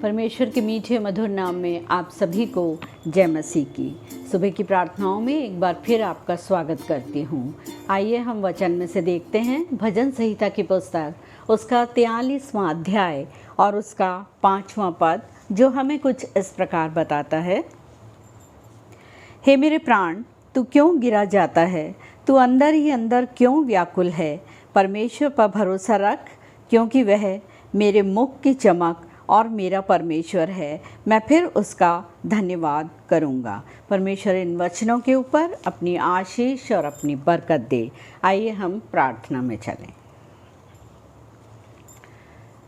परमेश्वर के मीठे मधुर नाम में आप सभी को जय मसीह की। सुबह की प्रार्थनाओं में एक बार फिर आपका स्वागत करती हूँ। आइए हम वचन में से देखते हैं भजन संहिता की पुस्तक उसका 43वां अध्याय और उसका 5वां पद, जो हमें कुछ इस प्रकार बताता है। हे मेरे प्राण, तू क्यों गिरा जाता है? तू अंदर ही अंदर क्यों व्याकुल है? परमेश्वर पर भरोसा रख, क्योंकि वह मेरे मुख की चमक और मेरा परमेश्वर है। मैं फिर उसका धन्यवाद करूँगा। परमेश्वर इन वचनों के ऊपर अपनी आशीष और अपनी बरकत दे। आइए हम प्रार्थना में चलें।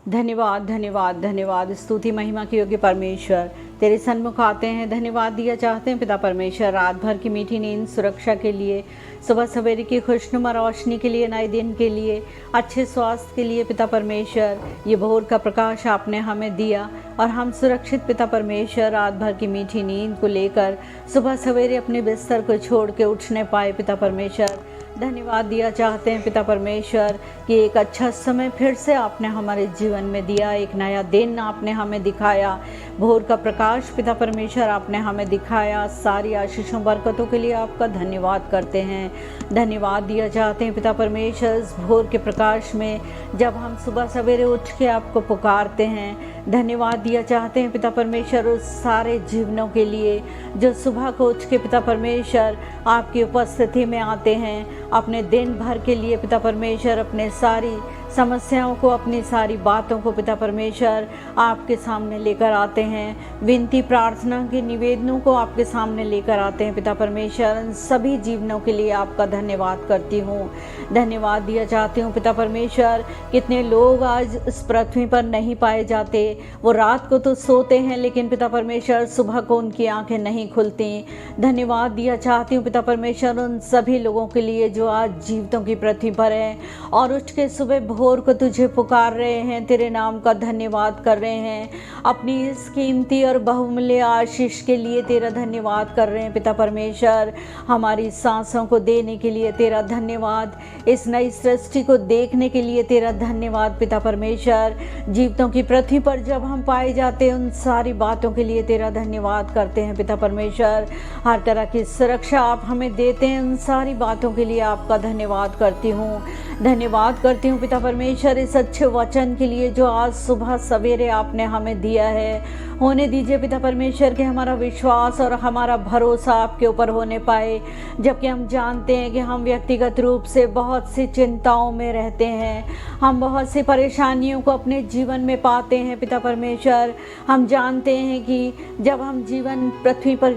धन्यवाद धन्यवाद धन्यवाद, स्तुति महिमा के योग्य परमेश्वर, तेरे सन्मुख आते हैं, धन्यवाद दिया चाहते हैं पिता परमेश्वर, रात भर की मीठी नींद, सुरक्षा के लिए, सुबह सवेरे की खुशनुमा रोशनी के लिए, नए दिन के लिए, अच्छे स्वास्थ्य के लिए पिता परमेश्वर। ये भोर का प्रकाश आपने हमें दिया और हम सुरक्षित पिता परमेश्वर रात भर की मीठी नींद को लेकर सुबह सवेरे अपने बिस्तर को छोड़ के उठने पाए पिता परमेश्वर। धन्यवाद दिया चाहते हैं पिता परमेश्वर कि एक अच्छा समय फिर से आपने हमारे जीवन में दिया, एक नया दिन आपने हमें दिखाया, भोर का प्रकाश पिता परमेश्वर आपने हमें दिखाया। सारी आशीषों बरकतों के लिए आपका धन्यवाद करते हैं। धन्यवाद दिया चाहते हैं पिता परमेश्वर इस भोर के प्रकाश में जब हम सुबह सवेरे उठ के आपको पुकारते हैं। धन्यवाद दिया चाहते हैं पिता परमेश्वर उस सारे जीवनों के लिए जो सुबह को उठ के पिता परमेश्वर आपकी उपस्थिति में आते हैं, अपने दिन भर के लिए पिता परमेश्वर अपने सारी समस्याओं को, अपनी सारी बातों को पिता परमेश्वर आपके सामने लेकर आते हैं, विनती प्रार्थना के निवेदनों को आपके सामने लेकर आते हैं पिता परमेश्वर। इन सभी जीवनों के लिए आपका धन्यवाद करती हूँ। धन्यवाद दिया चाहती हूँ पिता परमेश्वर, कितने लोग आज इस पृथ्वी पर नहीं पाए जाते, वो रात को तो सोते हैं लेकिन पिता परमेश्वर सुबह को उनकी आंखें नहीं खुलती। धन्यवाद दिया चाहती हूँ पिता परमेश्वर उन सभी लोगों के लिए जो आज जीवितों की पृथ्वी पर हैं और उठ के सुबह भोर को तुझे पुकार रहे हैं, तेरे नाम का धन्यवाद कर रहे हैं, अपनी इस कीमती और बहुमूल्य आशीष के लिए तेरा धन्यवाद कर रहे हैं पिता परमेश्वर। हमारी सांसों को देने के लिए तेरा धन्यवाद, इस नई सृष्टि को देखने के लिए तेरा धन्यवाद पिता परमेश्वर। जीवितों की पृथ्वी पर जब हम पाए जाते हैं उन सारी बातों के लिए तेरा धन्यवाद करते हैं पिता परमेश्वर। हर तरह की सुरक्षा आप हमें देते हैं, उन सारी बातों के लिए आपका धन्यवाद करती हूँ। धन्यवाद करती हूँ पिता परमेश्वर इस अच्छे वचन के लिए जो आज सुबह सवेरे आपने हमें दिया है। होने दीजिए पिता परमेश्वर कि हमारा विश्वास और हमारा भरोसा आपके ऊपर होने पाए, जबकि हम जानते हैं कि हम व्यक्तिगत रूप से बहुत सी चिंताओं में रहते हैं, हम बहुत सी परेशानियों को अपने जीवन में पाते हैं पिता परमेश्वर। हम जानते हैं कि जब हम जीवन पृथ्वी पर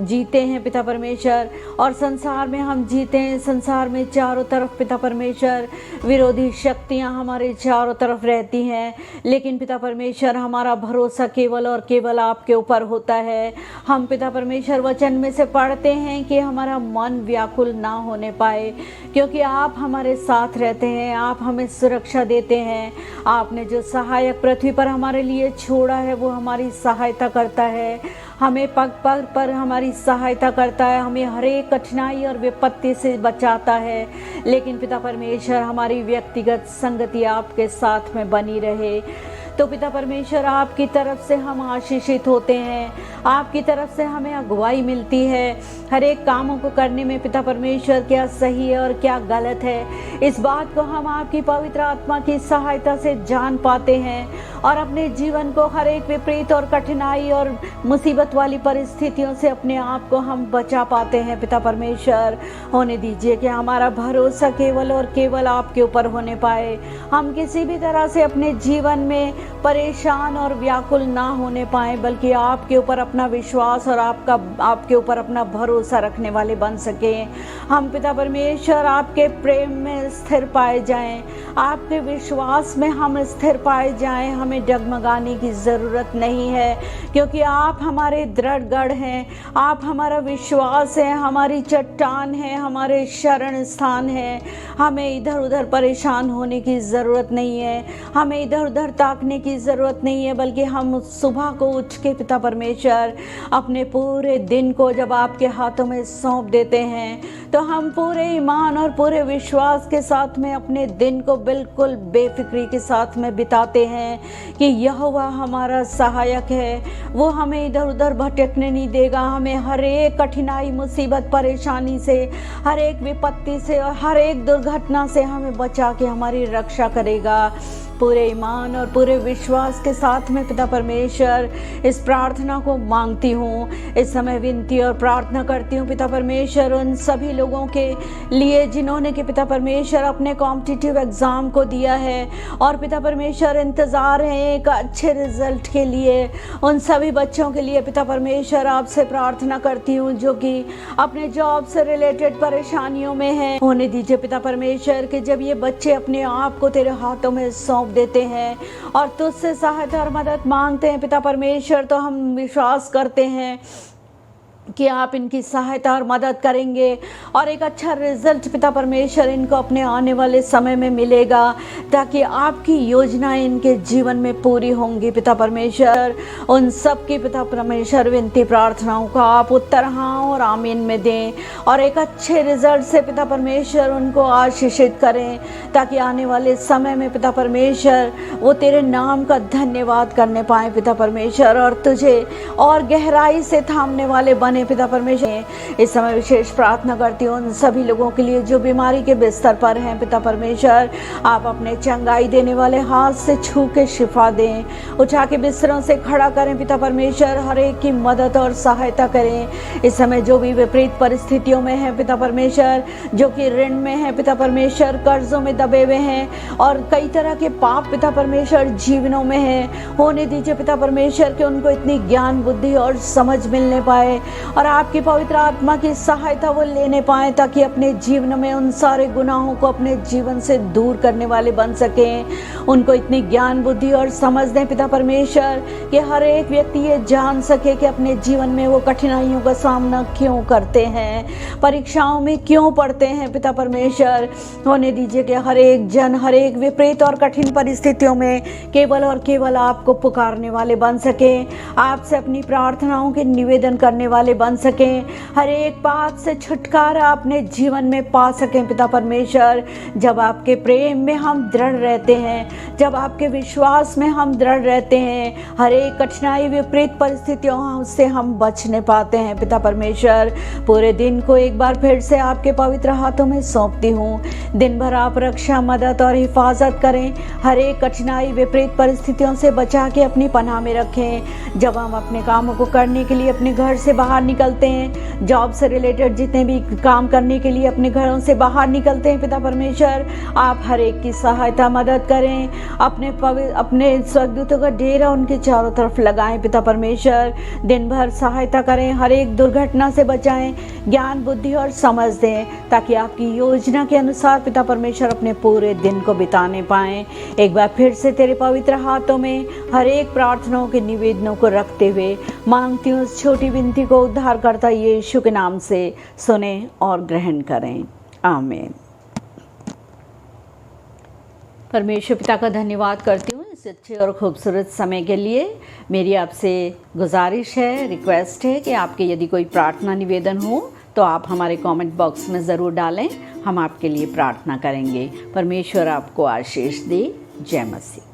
जीते हैं पिता परमेश्वर और संसार में हम जीते हैं, संसार में चारों तरफ पिता परमेश्वर विरोधी शक्तियां हमारे चारों तरफ रहती हैं, लेकिन पिता परमेश्वर हमारा भरोसा केवल और केवल आपके ऊपर होता है। हम पिता परमेश्वर वचन में से पढ़ते हैं कि हमारा मन व्याकुल ना होने पाए, क्योंकि आप हमारे साथ रहते हैं, आप हमें सुरक्षा देते हैं। आपने जो सहायक पृथ्वी पर हमारे लिए छोड़ा है वो हमारी सहायता करता है, हमें पग पग पर हमारी सहायता करता है, हमें हर एक कठिनाई और विपत्ति से बचाता है। लेकिन पिता परमेश्वर हमारी व्यक्तिगत संगति आपके साथ में बनी रहे तो पिता परमेश्वर आपकी तरफ से हम आशीषित होते हैं, आपकी तरफ से हमें अगुवाई मिलती है हर एक कामों को करने में। पिता परमेश्वर क्या सही है और क्या गलत है, इस बात को हम आपकी पवित्र आत्मा की सहायता से जान पाते हैं और अपने जीवन को हर एक विपरीत और कठिनाई और मुसीबत वाली परिस्थितियों से अपने आप को हम बचा पाते हैं पिता परमेश्वर। होने दीजिए कि हमारा भरोसा केवल और केवल आपके ऊपर होने पाए, हम किसी भी तरह से अपने जीवन में परेशान और व्याकुल ना होने पाए, बल्कि आपके ऊपर अपना विश्वास और आपके ऊपर अपना भरोसा रखने वाले बन सके। हम पिता परमेश्वर आपके प्रेम में स्थिर पाए जाएं, आपके विश्वास में हम स्थिर पाए जाएं। हमें डगमगाने की ज़रूरत नहीं है, क्योंकि आप हमारे दृढ़ गढ़ हैं, आप हमारा विश्वास है, हमारी चट्टान है, हमारे शरण स्थान है। हमें इधर उधर परेशान होने की ज़रूरत नहीं है, हमें इधर उधर ताकने करने की ज़रूरत नहीं है, बल्कि हम सुबह को उठ के पिता परमेश्वर अपने पूरे दिन को जब आपके हाथों में सौंप देते हैं तो हम पूरे ईमान और पूरे विश्वास के साथ में अपने दिन को बिल्कुल बेफिक्री के साथ में बिताते हैं कि यहोवा हमारा सहायक है, वो हमें इधर उधर भटकने नहीं देगा, हमें हर एक कठिनाई, मुसीबत, परेशानी से, हर एक विपत्ति से और हर एक दुर्घटना से हमें बचा के हमारी रक्षा करेगा। पूरे ईमान और पूरे विश्वास के साथ में पिता परमेश्वर इस प्रार्थना को मांगती हूँ, इस समय विनती और प्रार्थना करती हूँ पिता परमेश्वर उन सभी लोगों के लिए जिन्होंने कि पिता परमेश्वर अपने कॉम्पिटिटिव एग्ज़ाम को दिया है और पिता परमेश्वर इंतज़ार है एक अच्छे रिजल्ट के लिए। उन सभी बच्चों के लिए पिता परमेश्वर आपसे प्रार्थना करती हूँ जो कि अपने जॉब से रिलेटेड परेशानियों में हैं। होने दीजिए पिता परमेश्वर कि जब ये बच्चे अपने आप को तेरे हाथों में सौंप देते हैं और तुझसे सहायता और मदद मांगते हैं पिता परमेश्वर, तो हम विश्वास करते हैं कि आप इनकी सहायता और मदद करेंगे और एक अच्छा रिजल्ट पिता परमेश्वर इनको अपने आने वाले समय में मिलेगा, ताकि आपकी योजनाएं इनके जीवन में पूरी होंगी। पिता परमेश्वर उन सब की पिता परमेश्वर विनती प्रार्थनाओं का आप उत्तर हाँ और आमीन में दें और एक अच्छे रिजल्ट से पिता परमेश्वर उनको आशीषित करें, ताकि आने वाले समय में पिता परमेश्वर वो तेरे नाम का धन्यवाद करने पाए पिता परमेश्वर और तुझे और गहराई से थामने वाले बने पिता परमेश्वर। इस समय विशेष प्रार्थना करती हूँ उन सभी लोगों के लिए जो बीमारी के बिस्तर पर हैं पिता परमेश्वर, आप अपने चंगाई देने वाले हाथ से छू के शिफा दें, उठा के बिस्तरों से खड़ा करें पिता परमेश्वर, हर एक की मदद और सहायता करें। इस समय जो भी विपरीत परिस्थितियों में है पिता परमेश्वर, जो कि ऋण में है पिता परमेश्वर, कर्जों में दबे हुए हैं और कई तरह के पाप पिता परमेश्वर जीवनों में है, होने दीजिए पिता परमेश्वर कि उनको इतनी ज्ञान बुद्धि और समझ मिलने पाए और आपकी पवित्र आत्मा की सहायता वो लेने पाए, ताकि अपने जीवन में उन सारे गुनाहों को अपने जीवन से दूर करने वाले बन सकें। उनको इतनी ज्ञान बुद्धि और समझ दें पिता परमेश्वर कि हर एक व्यक्ति ये जान सके कि अपने जीवन में वो कठिनाइयों का सामना क्यों करते हैं, परीक्षाओं में क्यों पढ़ते हैं पिता परमेश्वर। होने दीजिए कि हर एक जन हर एक विपरीत और कठिन परिस्थितियों में केवल और केवल आपको पुकारने वाले बन सके, आपसे अपनी प्रार्थनाओं के निवेदन करने वाले बन सकें, हर एक बात से छुटकारा अपने जीवन में पा सकें पिता परमेश्वर। जब आपके प्रेम में हम दृढ़ रहते हैं, जब आपके विश्वास में हम दृढ़ रहते हैं, हर एक कठिनाई विपरीत परिस्थितियों से हम बचने पाते हैं पिता परमेश्वर। पूरे दिन को एक बार फिर से आपके पवित्र हाथों में सौंपती हूँ। दिन भर आप रक्षा, मदद और हिफाजत करें, हर एक कठिनाई विपरीत परिस्थितियों से बचा के अपनी पनाह में रखें। जब हम अपने कामों को करने के लिए अपने घर से बाहर निकलते हैं, जॉब से रिलेटेड जितने भी काम करने के लिए अपने घरों से बाहर निकलते हैं पिता परमेश्वर, आप हर एक की सहायता मदद करें। अपने स्वर्गदूतों का डेरा उनके चारों तरफ लगाएं पिता परमेश्वर। दिन भर सहायता करें, हर एक दुर्घटना से बचाएं, ज्ञान बुद्धि और समझ दें, ताकि आपकी योजना के अनुसार पिता परमेश्वर अपने पूरे दिन को बिताने पाएं। एक बार फिर से तेरे पवित्र हाथों में हर एक प्रार्थनाओं के निवेदनों को रखते हुए मांगती हूँ उस छोटी विनती को उद्धारकर्ता यीशु के नाम से सुने और ग्रहण करें, आमीन। परमेश्वर पिता का धन्यवाद करती हूँ इस अच्छे और खूबसूरत समय के लिए। मेरी आपसे गुजारिश है, रिक्वेस्ट है कि आपके यदि कोई प्रार्थना निवेदन हो तो आप हमारे कमेंट बॉक्स में ज़रूर डालें, हम आपके लिए प्रार्थना करेंगे। परमेश्वर आपको आशीष दे। जय मसीह।